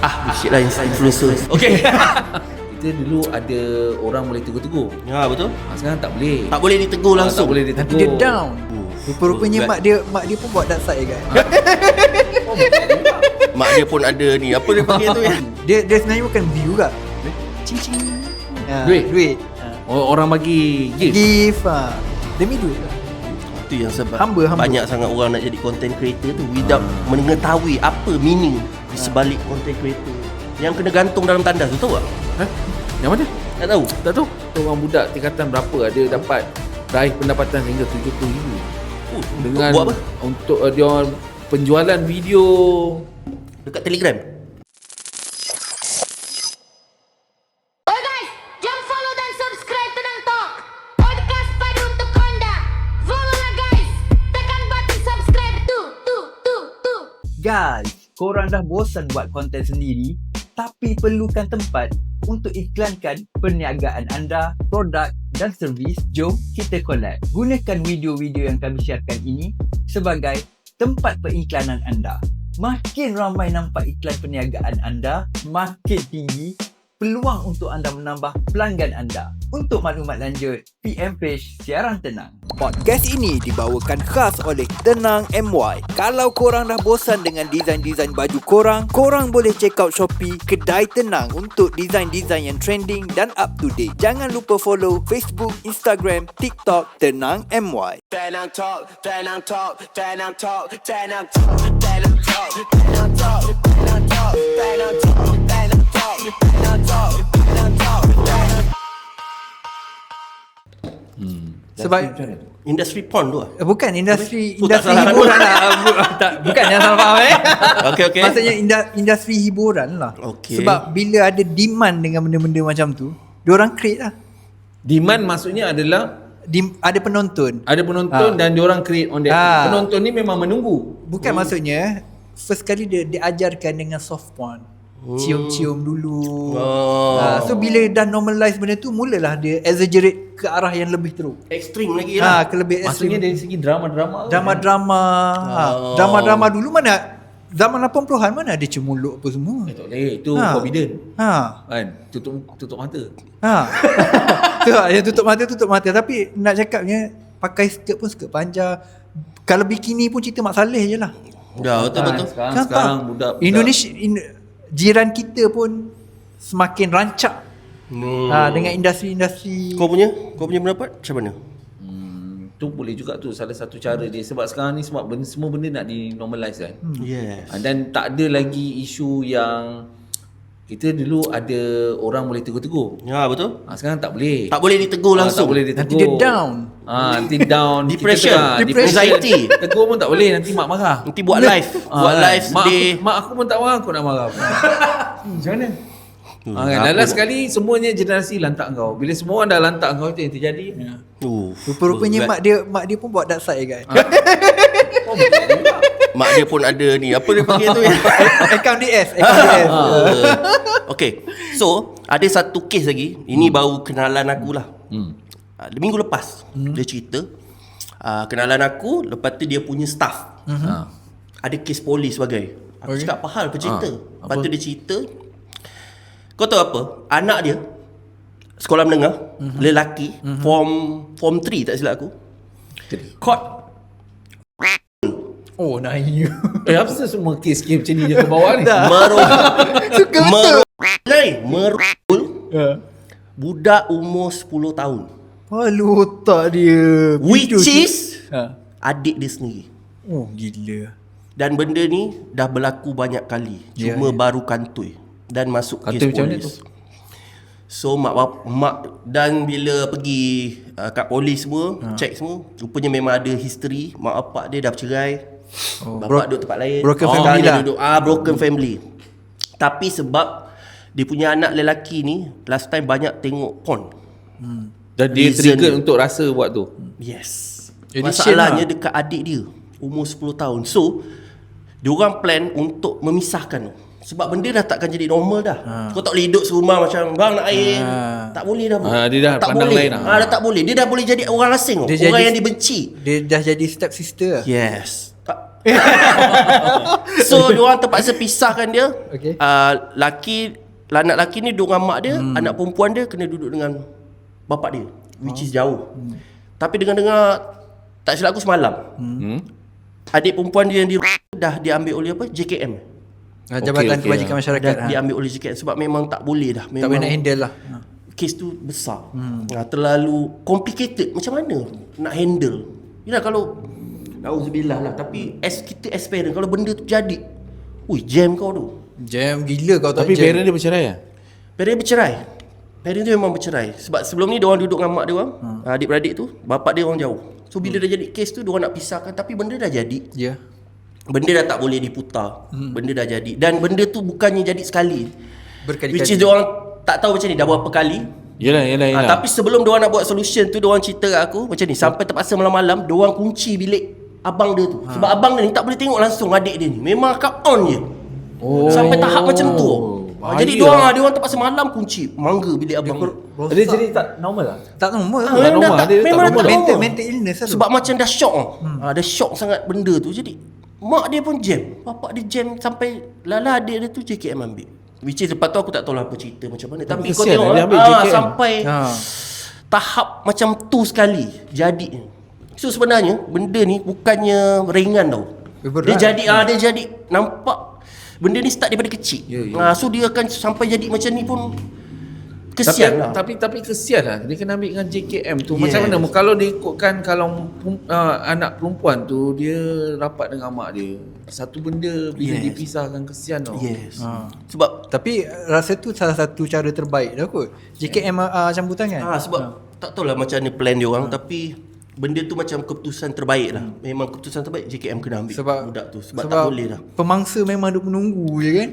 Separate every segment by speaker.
Speaker 1: Bullshit lah influencer. Okay.
Speaker 2: Kita dulu ada orang boleh tegur-tegur.
Speaker 1: Ya, betul.
Speaker 2: Sekarang tak boleh.
Speaker 1: Tak boleh ditegur langsung.
Speaker 2: Tak boleh
Speaker 3: Nanti
Speaker 2: ditegur.
Speaker 3: dia down. Rupa-rupanya mak dia pun buat dark side kan.
Speaker 1: Mak dia pun ada ni. Apa dia panggil tu ya?
Speaker 3: Dia sebenarnya bukan view juga. Cing. Duit.
Speaker 2: Orang bagi gift.
Speaker 3: Gift demi duit lah.
Speaker 1: Itu yang sebab
Speaker 3: Hamba.
Speaker 1: banyak sangat orang nak jadi content creator tu without mengetahui apa meaning di sebalik content creator. Yang kena gantung dalam tandas tu, tahu tak?
Speaker 2: Yang mana?
Speaker 1: Tak tahu.
Speaker 2: Tak tahu. Orang budak tingkatan berapa ada dapat raih pendapatan hingga RM70,000 dengan
Speaker 1: buat apa?
Speaker 2: Untuk dia orang penjualan video
Speaker 1: Dekat Telegram.
Speaker 4: Oh guys, jangan follow dan subscribe Tenang Talk. Podcast padu untuk anda. Follow lah guys. Tekan button subscribe tu.
Speaker 3: Guys, korang dah bosan buat konten sendiri tapi perlukan tempat untuk iklankan perniagaan anda, produk dan servis. Jom kita collab. Gunakan video-video yang kami syaratkan ini sebagai tempat periklanan anda. Makin ramai nampak iklan perniagaan anda, makin tinggi peluang untuk anda menambah pelanggan anda. Untuk maklumat lanjut, PM page Siaran Tenang. Podcast ini dibawakan khas oleh Tenang MY. Kalau korang dah bosan dengan desain-desain baju korang boleh check out Shopee Kedai Tenang untuk desain-desain yang trending dan up to date. Jangan lupa follow Facebook, Instagram, TikTok Tenang MY.
Speaker 5: Tenang Talk, Tenang Talk, Tenang Talk, Tenang Talk, Tenang Talk, Tenang Talk, Tenang Talk, Tenang Talk, Tenang Talk, Tenang Talk, Tenang Talk, Tenang.
Speaker 3: Sebab
Speaker 1: Industri porn tu lah.
Speaker 3: bukan industri
Speaker 1: Oh, tak
Speaker 3: industri
Speaker 1: salah.
Speaker 3: hiburan lah. Bukan, jangan salah faham
Speaker 1: Okay.
Speaker 3: Maksudnya industri hiburan lah.
Speaker 1: Okey.
Speaker 3: Sebab bila ada demand dengan benda-benda macam tu, diorang create lah.
Speaker 2: demand maksudnya adalah
Speaker 3: Ada penonton.
Speaker 2: ada penonton dan diorang create on that. Penonton ni memang menunggu.
Speaker 3: Bukan maksudnya first kali dia diajarkan dengan soft porn. Cium-cium dulu. So bila dah normalize benda tu, mulalah dia exaggerate ke arah yang lebih teruk.
Speaker 1: Ekstrim lagi lah.
Speaker 3: Ke lebih
Speaker 2: Maksudnya
Speaker 3: ekstrim.
Speaker 2: dari segi drama-drama.
Speaker 3: Drama-drama. Drama-drama dulu mana zaman 80-an mana ada cium mulut apa semua.
Speaker 2: Tak boleh. Itu forbidden. Kan? Tutup mata.
Speaker 3: Tu lah, yang tutup mata. Tapi nak cakapnya pakai skirt pun skirt panjang. Kalau bikini pun cerita Mak Saleh je lah.
Speaker 1: Dah, betul-betul.
Speaker 2: Sekarang budak
Speaker 3: Indonesia jiran kita pun semakin rancak dengan industri-industri.
Speaker 1: Kau punya pendapat macam mana?
Speaker 2: tu boleh juga tu salah satu cara dia. Sebab sekarang ni semua benda nak di-normalize kan.
Speaker 1: Yes.
Speaker 2: Dan tak ada lagi isu yang kita dulu ada orang boleh tegur-tegur.
Speaker 1: Ya, betul.
Speaker 2: Sekarang tak boleh.
Speaker 1: Tak boleh ditegur langsung.
Speaker 2: Tak boleh ditegur.
Speaker 3: Nanti dia down.
Speaker 2: Nanti down.
Speaker 1: Depression.
Speaker 2: Anxiety. Tegur pun tak boleh, nanti mak marah.
Speaker 1: Nanti buat live. Buat live sedih.
Speaker 2: Mak aku pun tak marah, aku nak marah. Macam mana? Kan? Last sekali semuanya generasi lantak kau. Bila semua orang dah lantak kau, itu yang terjadi.
Speaker 3: Rupa-rupanya mak dia pun buat dark side kan.
Speaker 1: Mak dia pun ada ni. Apa dia panggil tu ya?
Speaker 3: Account DS.
Speaker 1: Okay. So, ada satu kes lagi. Ini baru kenalan aku lah. Minggu lepas dia cerita kenalan aku. Lepas tu dia punya staff ada kes polis sebagai. Aku cakap apa hal, apa cerita? Lepas tu dia cerita, kau tahu apa? Anak dia sekolah menengah, lelaki, form 3 tak silap aku, caught.
Speaker 3: Oh, naik.
Speaker 2: Apa semua kes-kes macam ni je ke bawah ni?
Speaker 3: Suka betul.
Speaker 1: Merul budak umur 10 tahun.
Speaker 3: Palu otak dia.
Speaker 1: Which is adik dia sendiri.
Speaker 3: Oh, gila.
Speaker 1: Dan benda ni dah berlaku banyak kali. Cuma baru kantoi dan masuk kes
Speaker 2: Kantoi macam mana
Speaker 1: polis.
Speaker 2: tu?
Speaker 1: So mak dan bila pergi kat polis semua, check semua, rupanya memang ada history. Mak bapak dia dah bercerai. Bapak duduk tempat lain.
Speaker 3: Broken family
Speaker 1: dia
Speaker 3: lah.
Speaker 1: duduk, broken family. Tapi sebab dia punya anak lelaki ni last time banyak tengok porn.
Speaker 2: Dan dia
Speaker 1: Reason
Speaker 2: trigger
Speaker 1: dia.
Speaker 2: untuk rasa buat tu.
Speaker 1: Yes.
Speaker 3: Jadi
Speaker 1: Masalahnya
Speaker 3: shame
Speaker 1: dekat adik dia umur 10 tahun. So diorang plan untuk memisahkan. Sebab benda dah takkan jadi normal dah. Kau tak boleh duduk serumah macam bang nak air. Tak boleh dah.
Speaker 2: Dia dah
Speaker 1: tak
Speaker 2: pandang
Speaker 1: boleh.
Speaker 2: lain dah.
Speaker 1: Dah tak boleh. Dia dah boleh jadi orang asing.
Speaker 3: Dia
Speaker 1: Orang
Speaker 3: jadi-
Speaker 1: yang dibenci.
Speaker 3: Dia dah jadi step sister lah.
Speaker 1: Yes. So diorang terpaksa pisahkan dia.
Speaker 3: Okay.
Speaker 1: Anak lelaki ni duduk dengan mak dia, anak perempuan dia kena duduk dengan bapak dia, which is jauh. Tapi dengar-dengar, tak silap aku semalam, adik perempuan dia yang dah diambil oleh apa? JKM.
Speaker 3: Jabatan Kebajikan Masyarakat.
Speaker 1: Dah diambil oleh JKM sebab memang tak boleh dah.
Speaker 3: Tak boleh nak handle lah.
Speaker 1: Kes tu besar. Terlalu complicated. Macam mana nak handle? Yelah kalau Nauzubillah lah. Tapi kita as parent, kalau benda tu jadi, jam kau tu.
Speaker 3: Jam gila kau tak
Speaker 2: Tapi
Speaker 3: jam.
Speaker 2: parent dia bercerai lah?
Speaker 1: Parent bercerai. Parent tu memang bercerai. Sebab sebelum ni diorang duduk dengan mak dia orang, adik-beradik tu, bapak dia orang jauh. So bila dah jadi kes tu, diorang nak pisahkan. Tapi benda dah jadi.
Speaker 3: Ya.
Speaker 1: Benda dah tak boleh diputar. Benda dah jadi. Dan benda tu bukannya jadi sekali.
Speaker 3: Berkali-kali.
Speaker 1: Which is diorang tak tahu macam ni dah berapa kali.
Speaker 2: Yelah.
Speaker 1: Tapi sebelum diorang nak buat solution tu, diorang cerita kat aku macam ni, sampai terpaksa malam-malam diorang kunci bilik abang dia tu. Sebab abang dia ni tak boleh tengok langsung adik dia ni. Memang akan on je. Sampai tahap macam tu. Jadi diorang terpaksa malam kunci mangga bilik abang dia.
Speaker 2: Dia jadi tak normal lah?
Speaker 3: Tak normal lah.
Speaker 2: Tak normal.
Speaker 1: tak,
Speaker 2: Dia tak
Speaker 1: memang
Speaker 2: normal.
Speaker 1: tak normal.
Speaker 3: Mental illness lah tu.
Speaker 1: Sebab macam dah shock. Dah shock sangat benda tu. Jadi mak dia pun jam. Bapak dia jam sampai lala adik dia tu JKM ambil. Which is lepas tu aku tak tahu lah apa cerita macam mana. Tapi kau
Speaker 2: kesian
Speaker 1: tengok
Speaker 2: lah, dia ambil
Speaker 1: lah,
Speaker 2: JKM.
Speaker 1: sampai tahap macam tu sekali jadi. So sebenarnya benda ni bukannya ringan tau.
Speaker 3: Berat.
Speaker 1: Dia jadi nampak benda ni start daripada kecil. So dia akan sampai jadi macam ni pun kesian lah.
Speaker 2: Tapi kesian lah. Dia kena ambil dengan JKM tu.
Speaker 1: Yes.
Speaker 2: Macam mana? Kalau dia ikutkan, kalau anak perempuan tu dia rapat dengan mak dia, satu benda bila dipisahkan, kesian tau.
Speaker 1: Yes. Sebab
Speaker 3: Tapi rasa tu salah satu cara terbaik dah kot. JKM campur tangan.
Speaker 1: sebab tak tahulah macam mana plan dia orang, tapi benda tu macam keputusan terbaik lah. Memang keputusan terbaik JKM kena ambil budak tu. Sebab tak boleh lah.
Speaker 3: Pemangsa memang duk menunggu je kan.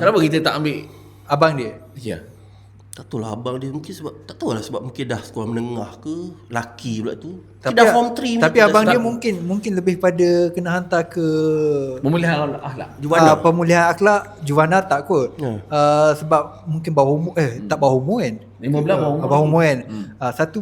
Speaker 2: Kenapa kita tak ambil?
Speaker 3: Abang dia.
Speaker 2: Ya.
Speaker 1: Tak tahulah abang dia mungkin sebab tak tahulah sebab mungkin dah sekolah menengah ke, laki pula tu.
Speaker 3: Tapi
Speaker 1: Dah form 3
Speaker 3: tapi abang dia mungkin lebih pada kena hantar ke
Speaker 2: Pemulihan akhlak.
Speaker 1: Juwana.
Speaker 3: pemulihan akhlak Juwana tak kot. Sebab mungkin bau homo tak bau homo kan.
Speaker 2: 15
Speaker 3: bau homo kan. Satu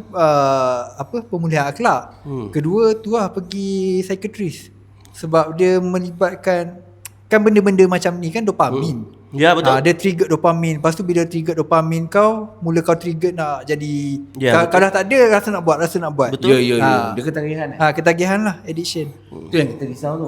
Speaker 3: pemulihan akhlak. Kedua tu pergi psikiatris. Sebab dia melibatkan kan benda-benda macam ni kan dopamin.
Speaker 1: Ya betul.
Speaker 3: Dia trigger dopamin. Lepas tu bila trigger dopamin kau, mula kau trigger nak jadi kalau dah tak ada rasa nak buat.
Speaker 1: Betul.
Speaker 2: Ya. Dia ketagihan.
Speaker 3: Ketagihan lah, addiction.
Speaker 2: Itu yang kita risau tu.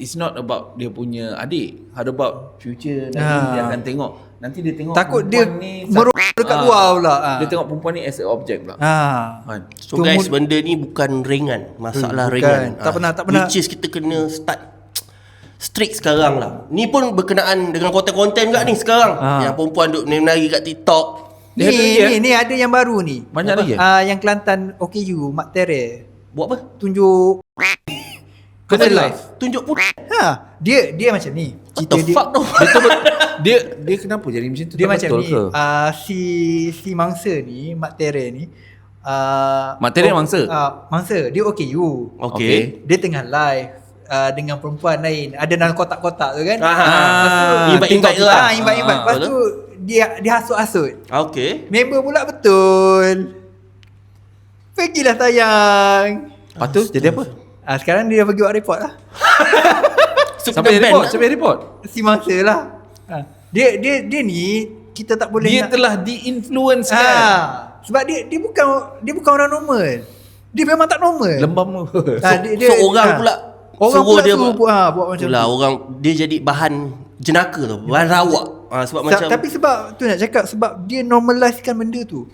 Speaker 2: It's not about dia punya adik. How about future nanti dia akan tengok. Nanti dia tengok
Speaker 3: Takut dia
Speaker 2: ni
Speaker 3: merosot dekat luar pula.
Speaker 2: Dia tengok perempuan ni as a object pula. Kan?
Speaker 1: So guys, benda ni bukan ringan. Masalah
Speaker 3: Bukan.
Speaker 1: ringan.
Speaker 3: Tak pernah.
Speaker 1: Which is kita kena start strict sekarang lah. Ni pun berkenaan dengan konten-konten juga ni sekarang. Yang perempuan duk menari kat TikTok.
Speaker 3: Ni ada yang baru ni.
Speaker 2: Banyak lagi?
Speaker 3: Yang Kelantan OKU Mak Tere
Speaker 1: Buat apa?
Speaker 3: tunjuk
Speaker 1: Kena
Speaker 3: live.
Speaker 1: Tunjuk pun.
Speaker 3: Dia macam ni.
Speaker 1: What the fuck tu?
Speaker 2: Dia kenapa jadi macam tu?
Speaker 3: Dia
Speaker 2: Tak
Speaker 3: macam
Speaker 2: betul
Speaker 3: ni.
Speaker 2: ke?
Speaker 3: Si mangsa ni, Mak Tere ni.
Speaker 2: Mak Tere mangsa?
Speaker 3: Mangsa. Dia OKU.
Speaker 1: Okay.
Speaker 3: Dia tengah live dengan perempuan lain. Ada dalam kotak-kotak tu kan.
Speaker 1: Invite lah.
Speaker 3: Invite. Lepas tu dia hasut-hasut.
Speaker 1: Okay.
Speaker 3: Member pula betul. Pergilah sayang.
Speaker 2: Lepas tu jadi apa?
Speaker 3: Sekarang dia dah pergi buat report lah.
Speaker 2: Sampai report?
Speaker 3: Si mangsa lah. Dia ni kita tak boleh
Speaker 2: Dia telah di-influencekan.
Speaker 3: sebab dia bukan orang normal. Dia memang tak normal.
Speaker 2: Lembam tu.
Speaker 1: So orang pula
Speaker 3: suruh dia buat macam
Speaker 1: itulah,
Speaker 3: tu.
Speaker 1: orang dia jadi bahan jenaka tu, bahan rawak. Sebab macam
Speaker 3: Tapi sebab tu nak cakap, sebab dia normalizekan benda tu.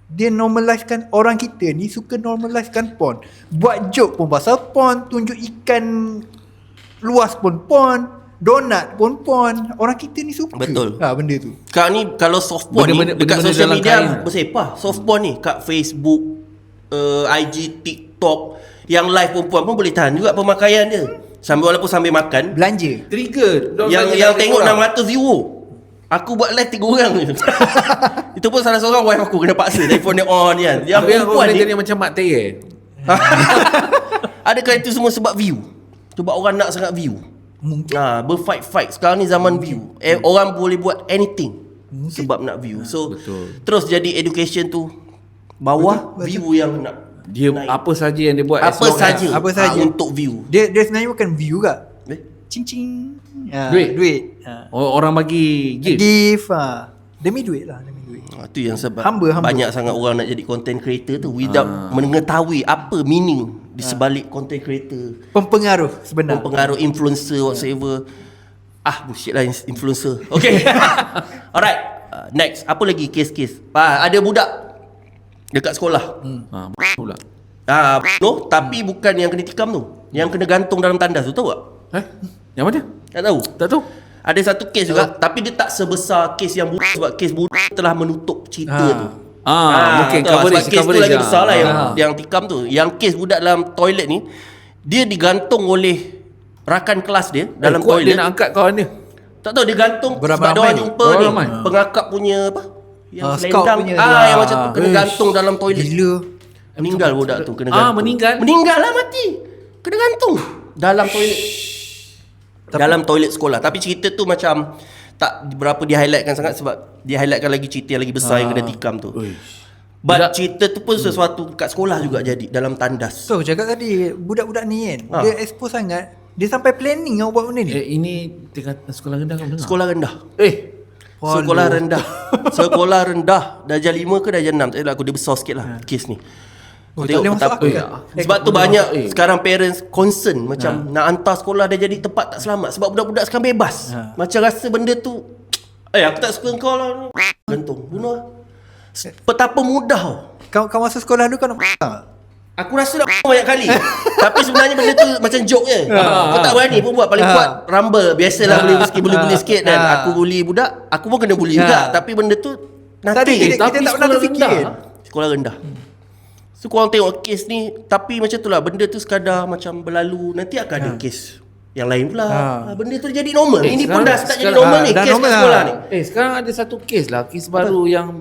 Speaker 3: Dia normalizekan, orang kita ni suka normalizekan porn. Buat joke pun pasal porn, tunjuk ikan luas pun porn, donat pun porn. Orang kita ni suka.
Speaker 1: Betul.
Speaker 3: Benda tu.
Speaker 1: Sekarang ni kalau soft porn ni dekat
Speaker 2: benda-benda
Speaker 1: social
Speaker 2: dalam
Speaker 1: media
Speaker 2: kain.
Speaker 1: bersepah. Soft porn ni kat Facebook, IG, TikTok, yang live perempuan pun boleh tahan juga pemakaian dia. Walaupun sambil makan.
Speaker 3: Belanja.
Speaker 2: Trigger.
Speaker 1: Yang tengok 600 viewer. Aku buat live 3 orang je. Itu pun salah seorang wife aku kena paksa telefon dia on kan. Yang perempuan ni
Speaker 2: jadi macam Mak Tere.
Speaker 1: adakah itu semua sebab view? Sebab orang nak sangat view.
Speaker 3: Mungkin.
Speaker 1: Berfight. Sekarang ni zaman view. Orang boleh buat anything sebab nak view. So
Speaker 2: betul.
Speaker 1: terus jadi education tu bawah, view yang nak
Speaker 2: Dia
Speaker 1: naik.
Speaker 2: apa saja yang dia buat
Speaker 1: Apa saja
Speaker 3: Apa saja.
Speaker 1: untuk view.
Speaker 3: Dia sebenarnya bukan view ke? Cing-cing. Duit.
Speaker 2: Orang bagi gift.
Speaker 3: Gift. Demi duit lah.
Speaker 1: Itu yang sebab
Speaker 3: Hamba.
Speaker 1: banyak sangat orang nak jadi content creator tu without mengetahui apa meaning di sebalik content creator.
Speaker 3: Pempengaruh sebenar.
Speaker 1: Mempengaruhi influencer whatsoever. Bullshit lah influencer. Okay. Alright. Next. Apa lagi kes-kes? Ada budak dekat sekolah.
Speaker 2: Pula.
Speaker 1: No, tapi bukan yang kena tikam tu. Yang kena gantung dalam tandas tu, tahu tak?
Speaker 2: Yang mana?
Speaker 1: Tak tahu.
Speaker 2: Tak tahu.
Speaker 1: Ada satu kes juga, tapi dia tak sebesar kes yang budak sebab kes budak telah menutup cerita tu.
Speaker 2: Mungkin
Speaker 1: tahu, sebab kes tu lagi
Speaker 2: lah.
Speaker 1: besar lah yang tikam tu. Yang kes budak dalam toilet ni, dia digantung oleh rakan kelas dia dalam
Speaker 2: kuat
Speaker 1: toilet.
Speaker 2: dia nak angkat kawan dia.
Speaker 1: Tak tahu dia gantung sebab
Speaker 3: Beramai-ramai
Speaker 1: dia orang
Speaker 3: tu.
Speaker 1: jumpa ni
Speaker 2: Beramai.
Speaker 1: pengakap punya apa? Yang
Speaker 3: Scout
Speaker 1: selendang.
Speaker 3: punya.
Speaker 1: Yang macam tu kena gantung dalam toilet.
Speaker 3: Gila.
Speaker 1: Meninggal budak tu kena gantung.
Speaker 2: Meninggal?
Speaker 1: Meninggal lah, mati. Kena gantung dalam toilet. Dalam toilet sekolah. Tapi cerita tu macam tak berapa di highlightkan sangat sebab dia highlightkan lagi cerita yang lagi besar yang kena tikam tu. But cerita tu pun sesuatu kat sekolah juga jadi dalam tandas.
Speaker 3: So cakap tadi budak-budak ni kan dia expose sangat. Dia sampai planning nak buat benda ni.
Speaker 2: Ini tingkatan sekolah rendah kau dengar?
Speaker 1: Sekolah rendah.
Speaker 3: Sekolah
Speaker 1: rendah. Sekolah rendah. Darjah 5 ke darjah 6? Tak tahu aku, dia besar sikit lah kes ni.
Speaker 3: tak boleh masuk akal.
Speaker 1: Sebab tu banyak sekarang parents concern macam nak hantar sekolah dia jadi tempat tak selamat sebab budak-budak sekarang bebas. Macam rasa benda tu aku tak suka kau lah. Gantung. Bunuh lah. Betapa mudah tau.
Speaker 3: Kau masuk sekolah dulu kau nak
Speaker 1: Aku rasa dah banyak kali. Tapi sebenarnya benda tu macam joke je. Kau tak berani pun buat. Paling kuat rumble. Biasalah bully sikit dan aku bully budak, aku pun kena bully juga. Tapi benda tu
Speaker 3: Tadi kita tak pernah terfikir.
Speaker 1: Sekolah rendah. So korang tengok kes ni, tapi macam tu lah, benda tu sekadar macam berlalu. Nanti akan ada kes yang lain pula. Benda tu jadi normal. Ini pun dah start jadi normal ni, kes kat sekolah ni.
Speaker 2: Sekarang ada satu kes lah, kes baru yang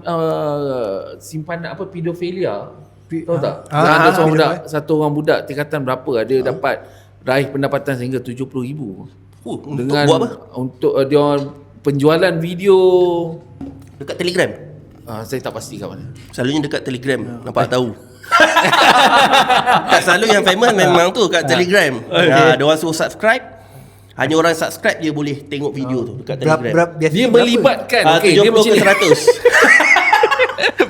Speaker 2: simpanan pedofilia. Tahu tak? Ada seorang budak, satu orang budak tingkatan berapa ada dapat raih pendapatan sehingga 70,000 dengan
Speaker 1: buat apa?
Speaker 2: Untuk dia orang penjualan video
Speaker 1: Dekat Telegram.
Speaker 2: saya tak pasti kat mana.
Speaker 1: Selalunya dekat Telegram. Nampak tahu. Tak selalu yang famous memang tu kat Telegram. Dia orang suruh subscribe. Hanya orang subscribe je boleh tengok video tu dekat Telegram.
Speaker 2: Dia melibatkan
Speaker 1: 70
Speaker 2: dia macam
Speaker 1: ke
Speaker 2: ni.
Speaker 1: 100.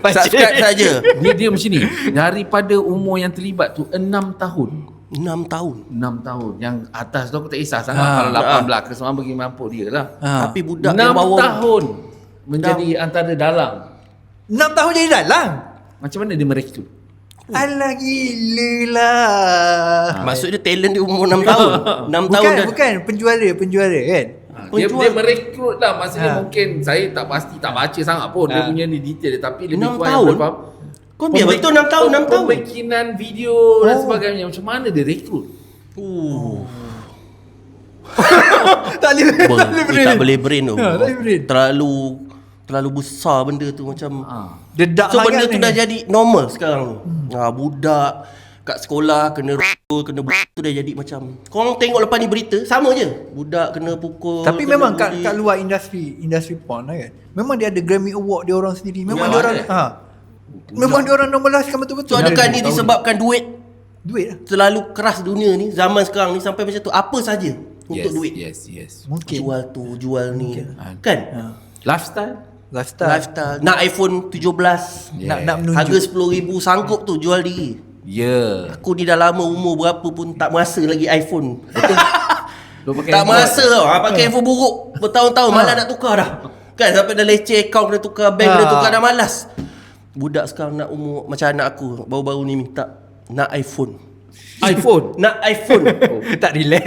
Speaker 1: Subscribe saja.
Speaker 2: Dia macam ni. Daripada umur yang terlibat tu 6 tahun.
Speaker 1: 6 tahun.
Speaker 2: 6 tahun. Yang atas tu aku tak kisah sangat. Kalau 18 ke semua bagi mampu dia lah.
Speaker 1: Tapi budak
Speaker 2: 6
Speaker 1: yang bawa
Speaker 2: tahun menjadi antara dalang.
Speaker 3: 6 tahun jadi dalang.
Speaker 2: Macam mana dia merekrut?
Speaker 3: Alah gila lah.
Speaker 1: Maksud dia talent dia umur 6 tahun. 6 tahun dah.
Speaker 3: Bukan penjuara kan.
Speaker 2: Dia merekrut lah. Maksudnya mungkin saya tak pasti, tak baca sangat pun dia punya ni detail dia, tapi lebih
Speaker 1: 6
Speaker 2: kurang
Speaker 1: tahun?
Speaker 2: yang faham.
Speaker 1: Kau biar betul 6 tahun, 6 tahun.
Speaker 2: Pembikinan video dan sebagainya. Macam mana dia rekrut?
Speaker 3: Tak
Speaker 1: boleh brain tu.
Speaker 3: tak boleh brain.
Speaker 1: Terlalu besar benda tu macam.
Speaker 3: Dedak
Speaker 1: So benda
Speaker 3: sangat
Speaker 1: tu
Speaker 3: ni.
Speaker 1: dah jadi normal sekarang ni. Budak kat sekolah kena tu dah jadi macam. Korang tengok lepas ni berita sama je. Budak kena pukul.
Speaker 3: Tapi
Speaker 1: kena
Speaker 3: memang
Speaker 1: bully.
Speaker 3: kat luar industri porn lah kan. Memang dia ada Grammy Award dia orang sendiri. Memang
Speaker 1: Ya,
Speaker 3: dia orang memang dia orang normaliskan
Speaker 1: So
Speaker 3: betul-betul.
Speaker 1: adakah ni disebabkan duit
Speaker 3: Duit lah.
Speaker 1: terlalu keras dunia ni, zaman sekarang ni sampai macam tu, apa saja untuk duit.
Speaker 2: Yes.
Speaker 3: Mungkin.
Speaker 1: Jual tu, jual ni. Kan?
Speaker 2: Lifestyle.
Speaker 3: Lifestyle.
Speaker 1: Nak iPhone 17.
Speaker 3: Nak menunjuk.
Speaker 1: Harga 10,000 sanggup tu jual diri. Aku ni dah lama umur berapa pun tak merasa lagi iPhone. Tak merasa tau. Pakai iPhone buruk bertahun-tahun malas nak tukar dah. Kan sampai dah leceh account kena tukar, bank kena tukar, dah malas. Budak sekarang nak umur macam anak aku baru-baru ni minta nak iPhone.
Speaker 2: iPhone.
Speaker 1: Nak iPhone.
Speaker 3: Tak relax.